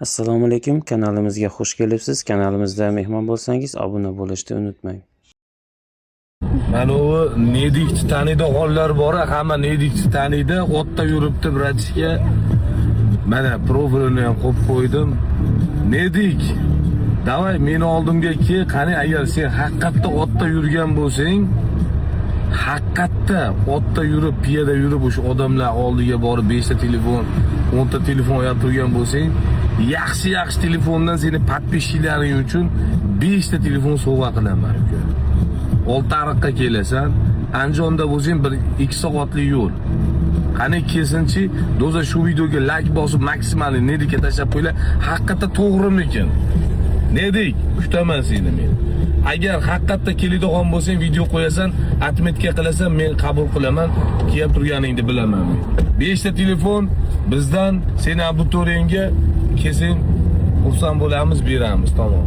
Assalomu alaykum, kanalimizga xush kelibsiz. Kanalimizda mehmon bo'lsangiz, obuna bo'lishni unutmang. Mana u Nedikni taniydiganlar bor, hamma Nedikni taniydi. Otda yuribdi bratishga. Mana profilini ham qo'yib qo'ydim. Nedik, davay meni oldimga kel, qani agar sen haqiqatda otda yurgan bo'lsang, haqiqatda otda yurib, piyoda yurib o'sha odamlar oldiga borib 5 ta telefon, 10 ta telefon olib turgan bo'lsang, yaxshi telefondan seni podpисчиklaring uchun 5 ta telefon sovg'a qilaman uka. Oltiariqqa kelasan, Andijonda bo'lsang 1-2 soatlik yo'l. Qani kelsinchi, do'za shu videoga like bosib maksimalni Nedikka tashlab qo'ylar. Haqiqatda to'g'rimikin? Nedik, kutaman seni men. Agar haqiqatda keladigan bo'lsang, video qo'yasan, atmetga qilasan, men qabul qilaman, kelib turganingni bilaman men. 5 ta telefon bizdan seni abituriyentga kelsang, xursand bo'lamiz, beramiz, tamom.